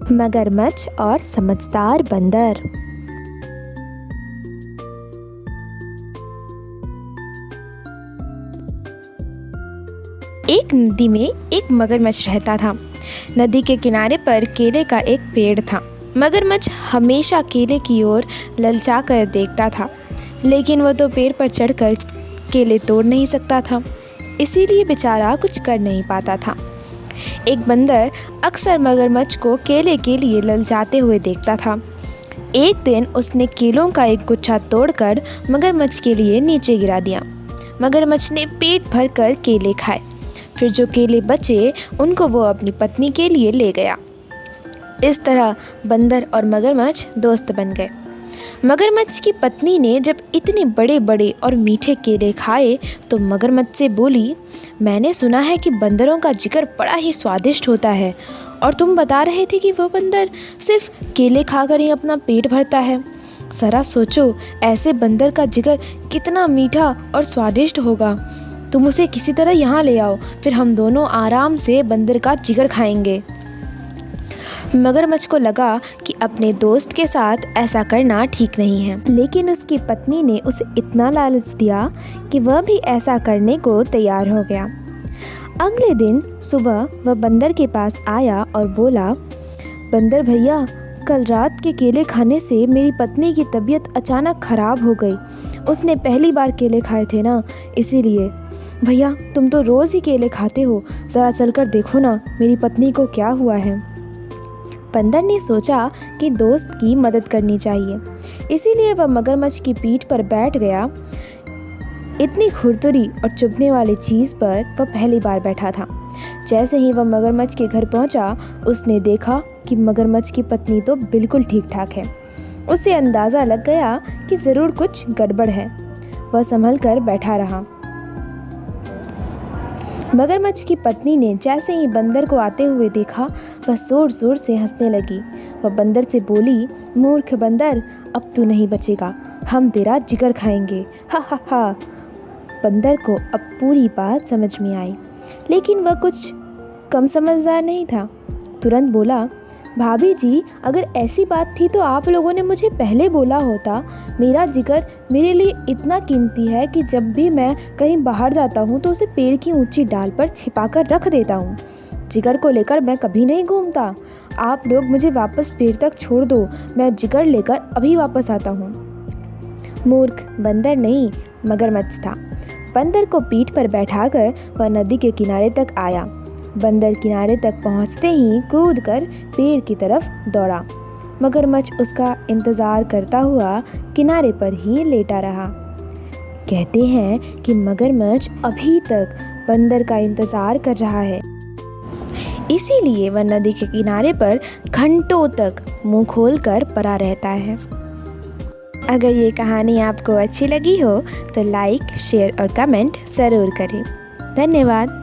मगरमच्छ और समझदार बंदर। एक नदी में एक मगरमच्छ रहता था। नदी के किनारे पर केले का एक पेड़ था। मगरमच्छ हमेशा केले की ओर ललचा कर देखता था, लेकिन वह तो पेड़ पर चढ़कर केले तोड़ नहीं सकता था, इसीलिए बेचारा कुछ कर नहीं पाता था। एक बंदर अक्सर मगरमच्छ को केले के लिए ललचाते हुए देखता था। एक दिन उसने केलों का एक गुच्छा तोड़कर मगरमच्छ के लिए नीचे गिरा दिया। मगरमच्छ ने पेट भर कर केले खाए। फिर जो केले बचे उनको वो अपनी पत्नी के लिए ले गया। इस तरह बंदर और मगरमच्छ दोस्त बन गए। मगरमच्छ की पत्नी ने जब इतने बड़े बड़े और मीठे केले खाए तो मगरमच्छ से बोली, मैंने सुना है कि बंदरों का जिगर बड़ा ही स्वादिष्ट होता है, और तुम बता रहे थे कि वो बंदर सिर्फ केले खाकर ही अपना पेट भरता है। जरा सोचो, ऐसे बंदर का जिगर कितना मीठा और स्वादिष्ट होगा। तुम उसे किसी तरह यहाँ ले आओ, फिर हम दोनों आराम से बंदर का जिगर खाएंगे। मगरमच्छ को लगा कि अपने दोस्त के साथ ऐसा करना ठीक नहीं है, लेकिन उसकी पत्नी ने उसे इतना लालच दिया कि वह भी ऐसा करने को तैयार हो गया। अगले दिन सुबह वह बंदर के पास आया और बोला, बंदर भैया, कल रात के केले खाने से मेरी पत्नी की तबीयत अचानक ख़राब हो गई। उसने पहली बार केले खाए थे ना, इसीलिए। भैया, तुम तो रोज़ ही केले खाते हो, ज़रा चलकर देखो ना मेरी पत्नी को क्या हुआ है। बंदर ने सोचा कि दोस्त की मदद करनी चाहिए, इसीलिए वह मगरमच्छ की पीठ पर बैठ गया। इतनी खुरदुरी और चुभने वाली चीज़ पर वह पहली बार बैठा था। जैसे ही वह मगरमच्छ के घर पहुंचा, उसने देखा कि मगरमच्छ की पत्नी तो बिल्कुल ठीक ठाक है। उसे अंदाज़ा लग गया कि ज़रूर कुछ गड़बड़ है। वह संभल कर बैठा रहा। मगरमच्छ की पत्नी ने जैसे ही बंदर को आते हुए देखा, वह ज़ोर ज़ोर से हंसने लगी। वह बंदर से बोली, मूर्ख बंदर, अब तू नहीं बचेगा, हम तेरा जिगर खाएंगे, हा हा हा। बंदर को अब पूरी बात समझ में आई, लेकिन वह कुछ कम समझदार नहीं था। तुरंत बोला, भाभी जी, अगर ऐसी बात थी तो आप लोगों ने मुझे पहले बोला होता। मेरा जिगर मेरे लिए इतना कीमती है कि जब भी मैं कहीं बाहर जाता हूँ तो उसे पेड़ की ऊंची डाल पर छिपा कर रख देता हूँ। जिगर को लेकर मैं कभी नहीं घूमता। आप लोग मुझे वापस पेड़ तक छोड़ दो, मैं जिगर लेकर अभी वापस आता हूँ। मूर्ख बंदर नहीं, मगरमच्छ था। बंदर को पीठ पर बैठाकर वह नदी के किनारे तक आया। बंदर किनारे तक पहुंचते ही कूदकर पेड़ की तरफ दौड़ा। मगरमच्छ उसका इंतज़ार करता हुआ किनारे पर ही लेटा रहा। कहते हैं कि मगरमच्छ अभी तक बंदर का इंतज़ार कर रहा है, इसीलिए वह नदी के किनारे पर घंटों तक मुंह खोलकर पड़ा रहता है। अगर ये कहानी आपको अच्छी लगी हो तो लाइक, शेयर और कमेंट ज़रूर करें। धन्यवाद।